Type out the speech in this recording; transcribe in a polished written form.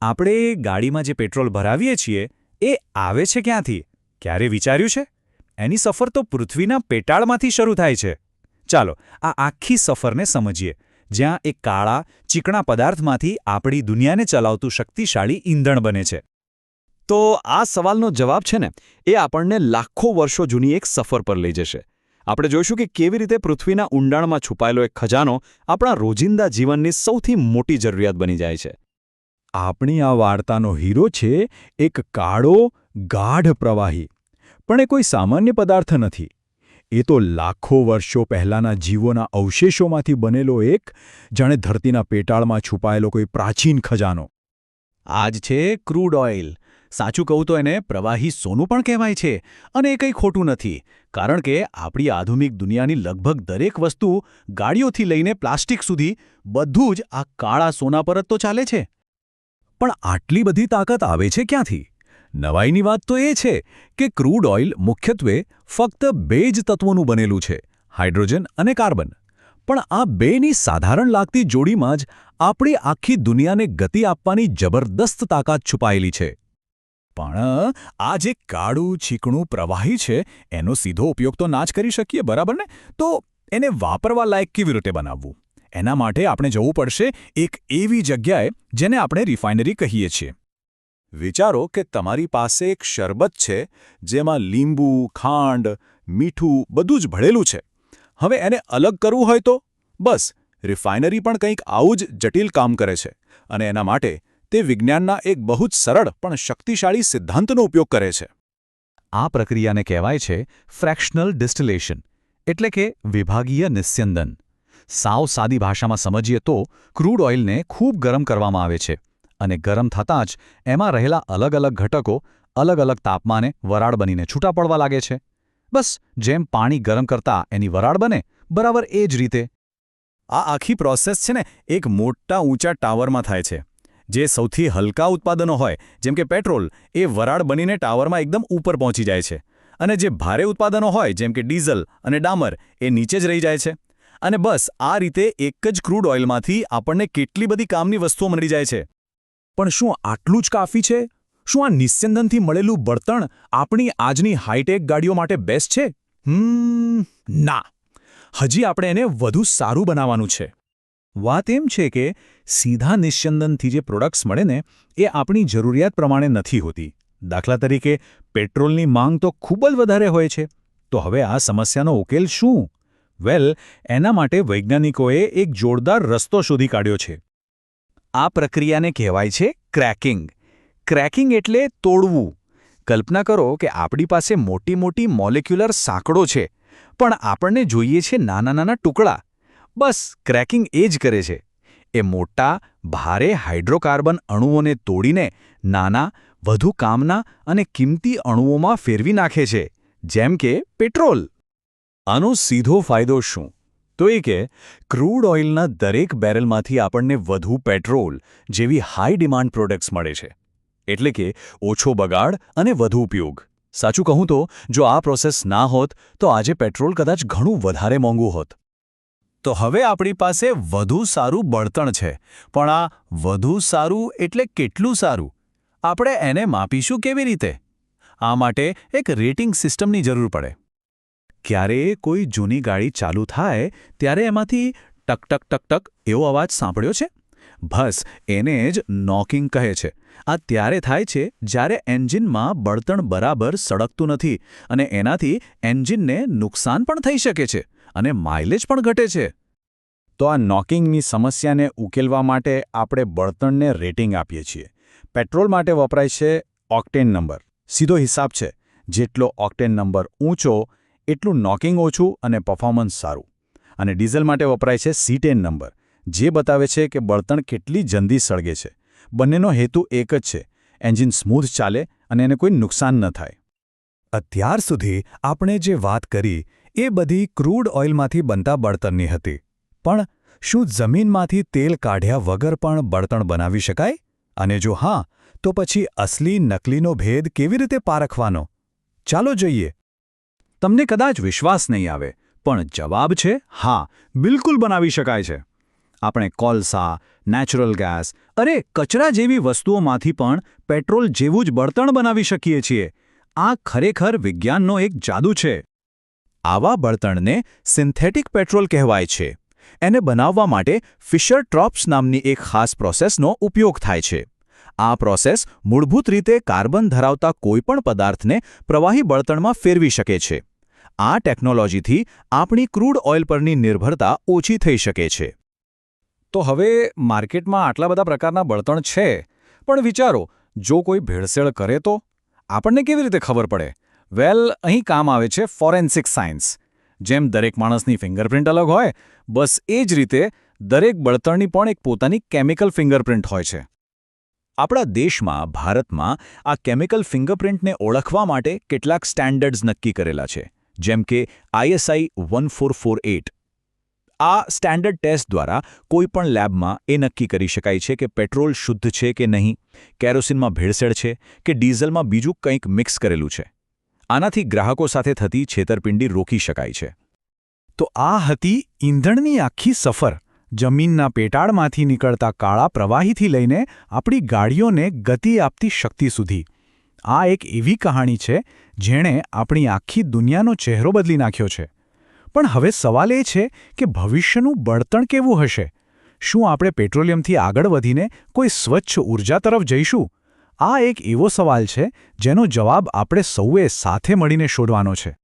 આપણે ગાડીમાં જે પેટ્રોલ ભરાવીએ છીએ એ આવે છે ક્યાંથી? ક્યારે વિચાર્યું છે? એની સફર તો પૃથ્વીના પેટાળમાંથી શરૂ થાય છે. ચાલો આ આખી સફરને સમજીએ, જ્યાં એક કાળા, ચીકણા પદાર્થમાંથી આપણી દુનિયાને ચલાવતું શક્તિશાળી ઈંધણ બને છે. તો આ સવાલનો જવાબ છે ને, એ આપણને લાખો વર્ષો જૂની એક સફર પર લઈ જશે. આપણે જોઈશું કે કેવી રીતે પૃથ્વીના ઊંડાણમાં છુપાયેલો એક ખજાનો આપણા રોજિંદા જીવનની સૌથી મોટી જરૂરિયાત બની જાય છે. આપણી આ વાર્તાનો હીરો છે એક કાળો, ગાઢ પ્રવાહી. પણ એ કોઈ સામાન્ય પદાર્થ નથી. એ તો લાખો વર્ષો પહેલાંના જીવોના અવશેષોમાંથી બનેલો એક, જાણે ધરતીના પેટાળમાં છુપાયેલો કોઈ પ્રાચીન ખજાનો. આ જ છે ક્રૂડ ઓઇલ. સાચું કહું તો એને પ્રવાહી સોનું પણ કહેવાય છે, અને એ કંઈ ખોટું નથી, કારણ કે આપણી આધુનિક દુનિયાની લગભગ દરેક વસ્તુ, ગાડીઓથી લઈને પ્લાસ્ટિક સુધી, બધું જ આ કાળા સોના પર જ તો ચાલે છે. પણ આટલી બધી તાકાત આવે છે ક્યાંથી? નવાઈની વાત તો એ છે કે ક્રૂડ ઓઇલ મુખ્યત્વે ફક્ત બે જ તત્વોનું બનેલું છે, હાઇડ્રોજન અને કાર્બન. પણ આ બેની સાધારણ લાગતી જોડીમાં જ આપણી આખી દુનિયાને ગતિ આપવાની જબરદસ્ત તાકાત છુપાયેલી છે. પણ આ જે કાળું, ચીકણું પ્રવાહી છે, એનો સીધો ઉપયોગ તો ના જ કરી શકીએ, બરાબર ને? તો એને વાપરવા લાયક કેવી રીતે બનાવવું? એના માટે આપણે જવું પડશે એક એવી જગ્યાએ જેને આપણે રિફાઇનરી કહીએ છીએ. વિચારો કે તમારી પાસે એક શરબત છે જેમાં લીંબુ, ખાંડ, મીઠું બધું જ ભળેલું છે. હવે એને અલગ કરવું હોય તો બસ, રિફાઇનરી પણ કંઈક આવું જ જટિલ કામ કરે છે. અને એના માટે તે વિજ્ઞાનના એક બહુ જ સરળ પણ શક્તિશાળી સિદ્ધાંતનો ઉપયોગ કરે છે. આ પ્રક્રિયાને કહેવાય છે ફ્રેક્શનલ ડિસ્ટિલેશન, એટલે કે વિભાગીય નિસ્યંદન. સાવ સાદી ભાષામાં સમજીએ તો ક્રૂડ ઓઇલને ખૂબ ગરમ કરવામાં આવે છે, અને ગરમ થતાં જ એમાં રહેલા અલગ અલગ ઘટકો અલગ અલગ તાપમાને વરાળ બનીને છૂટા પડવા લાગે છે. બસ જેમ પાણી ગરમ કરતાં એની વરાળ બને, બરાબર એ જ રીતે આ આખી પ્રોસેસ છે ને એક મોટા ઊંચા ટાવરમાં થાય છે. જે સૌથી હલકા ઉત્પાદનો હોય, જેમ કે પેટ્રોલ, એ વરાળ બનીને ટાવરમાં એકદમ ઉપર પહોંચી જાય છે. અને જે ભારે ઉત્પાદનો હોય, જેમ કે ડીઝલ અને ડામર, એ નીચે જ રહી જાય છે. અને બસ આ રીતે એક જ ક્રૂડ ઓઇલમાંથી આપણને કેટલી બધી કામની વસ્તુઓ મળી જાય છે. પણ શું આટલું જ કાફી છે? શું આ નિસ્યંદનથી મળેલું બળતણ આપણી આજની હાઈટેક ગાડીઓ માટે બેસ્ટ છે? ના. હજી આપણે એને વધુ સારું બનાવવાનું છે. વાત એમ છે કે સીધા નિસ્યંદનથી જે પ્રોડક્ટ્સ મળે ને, એ આપણી જરૂરિયાત પ્રમાણે નથી હોતી. દાખલા તરીકે પેટ્રોલની માંગ તો ખૂબ જ વધારે હોય છે. તો હવે આ સમસ્યાનો ઉકેલ શું? વેલ, એના માટે વૈજ્ઞાનિકોએ એક જોરદાર રસ્તો શોધી કાઢ્યો છે. આ પ્રક્રિયાને કહેવાય છે ક્રેકિંગ. ક્રેકિંગ એટલે તોડવું. કલ્પના કરો કે આપણી પાસે મોટી મોટી મોલેક્યુલર સાંકળો છે, પણ આપણને જોઈએ છે નાના નાના ટુકડા. બસ ક્રેકિંગ એ જ કરે છે. એ મોટા, ભારે હાઇડ્રોકાર્બન અણુઓને તોડીને નાના, વધુ કામના અને કિંમતી અણુઓમાં ફેરવી નાખે છે, જેમ કે પેટ્રોલ. આનો સીધો ફાયદો શું? તો એ કે ક્રૂડ ઓઇલના દરેક બેરલમાંથી આપણને વધુ પેટ્રોલ જેવી હાઈ ડિમાન્ડ પ્રોડક્ટ્સ મળે છે. એટલે કે ઓછો બગાડ અને વધુ ઉપયોગ. સાચું કહું તો જો આ પ્રોસેસ ના હોત તો આજે પેટ્રોલ કદાચ ઘણું વધારે મોંઘું હોત. તો હવે આપણી પાસે વધુ સારું બળતણ છે, પણ આ વધુ સારું એટલે કેટલું સારું? આપણે એને માપીશું કેવી રીતે? આ માટે એક રેટિંગ સિસ્ટમની જરૂર પડે. ક્યારેય કોઈ જૂની ગાડી ચાલુ થાય ત્યારે એમાંથી ટક ટક ટક ટક એવો અવાજ સાંભળ્યો છે? બસ એને જ નોકિંગ કહે છે. આ ત્યારે થાય છે જ્યારે એન્જિનમાં બળતણ બરાબર સળગતું નથી, અને એનાથી એન્જિનને નુકસાન પણ થઈ શકે છે અને માઇલેજ પણ ઘટે છે. તો આ નોકિંગની સમસ્યાને ઉકેલવા માટે આપણે બળતણને રેટિંગ આપીએ છીએ. પેટ્રોલ માટે વપરાય છે ઓક્ટેન નંબર. સીધો હિસાબ છે, જેટલો ઓક્ટેન નંબર ઊંચો એટલું નોકિંગ ઓછું અને પરફોર્મન્સ સારું. અને ડીઝલ માટે વપરાય છે C10 નંબર, જે બતાવે છે કે બળતણ કેટલી જલ્દી સળગે છે. બંનેનો હેતુ એક જ છે, એન્જિન સ્મૂથ ચાલે અને એને કોઈ નુકસાન ન થાય. અત્યાર સુધી આપણે જે વાત કરી એ બધી ક્રૂડ ઓઇલમાંથી બનતા બળતણની હતી. પણ શું જમીનમાંથી તેલ કાઢ્યા વગર પણ બળતણ બનાવી શકાય? અને જો હા, તો પછી અસલી નકલીનો ભેદ કેવી રીતે પારખવાનો? ચાલો જોઈએ. તમને કદાચ વિશ્વાસ નહીં આવે, પણ જવાબ છે હા, બિલકુલ બનાવી શકાય છે. આપણે કોલસા, નેચરલ ગેસ, અરે કચરા જેવી વસ્તુઓમાંથી પણ પેટ્રોલ જેવું જ બળતણ બનાવી શકીએ છીએ. આ ખરેખર વિજ્ઞાનનો એક જાદુ છે. આવા બળતણને સિન્થેટિક પેટ્રોલ કહેવાય છે. એને બનાવવા માટે ફિશર-ટ્રોપ્સ નામની એક ખાસ પ્રોસેસનો ઉપયોગ થાય છે. આ પ્રોસેસ મૂળભૂત રીતે કાર્બન ધરાવતા કોઈપણ પદાર્થને પ્રવાહી બળતણમાં ફેરવી શકે છે. આ ટેકનોલોજીથી આપણી ક્રૂડ ઓઇલ પરની નિર્ભરતા ઓછી થઈ શકે છે. તો હવે માર્કેટમાં આટલા બધા પ્રકારના બળતણ છે, પણ વિચારો, જો કોઈ ભેળસેળ કરે તો? આપણને કેવી રીતે ખબર પડે? વેલ, અહીં કામ આવે છે ફોરેન્સિક સાયન્સ. જેમ દરેક માણસની ફિંગરપ્રિન્ટ અલગ હોય, બસ એ જ રીતે દરેક બળતણની પણ એક પોતાની કેમિકલ ફિંગરપ્રિન્ટ હોય છે. આપણા દેશમાં, ભારતમાં આ કેમિકલ ફિંગરપ્રિન્ટને ઓળખવા માટે કેટલાક સ્ટેન્ડર્ડ્સ નક્કી કરેલા છે, જેમ કે ISI 1448. આ સ્ટેન્ડર્ડ ટેસ્ટ દ્વારા કોઈપણ લેબમાં એ નક્કી કરી શકાય છે કે પેટ્રોલ શુદ્ધ છે કે નહીં, કેરોસીનમાં ભેળસેળ છે કે ડીઝલમાં બીજું કંઈક મિક્સ કરેલું છે. આનાથી ગ્રાહકો સાથે થતી છેતરપિંડી રોકી શકાય છે. તો આ હતી ઈંધણની આખી સફર. જમીનના પેટાળમાંથી નીકળતા કાળા પ્રવાહીથી લઈને આપણી ગાડીઓને ગતિ આપતી શક્તિ સુધી. આ એક એવી કહાણી છે જેણે આપણી આખી દુનિયાનો ચહેરો બદલી નાખ્યો છે. પણ હવે સવાલ એ છે કે ભવિષ્યનું બળતણ કેવું હશે? શું આપણે પેટ્રોલિયમથી આગળ વધીને કોઈ સ્વચ્છ ઊર્જા તરફ જઈશું? આ એક એવો સવાલ છે જેનો જવાબ આપણે સૌએ સાથે મળીને શોધવાનો છે.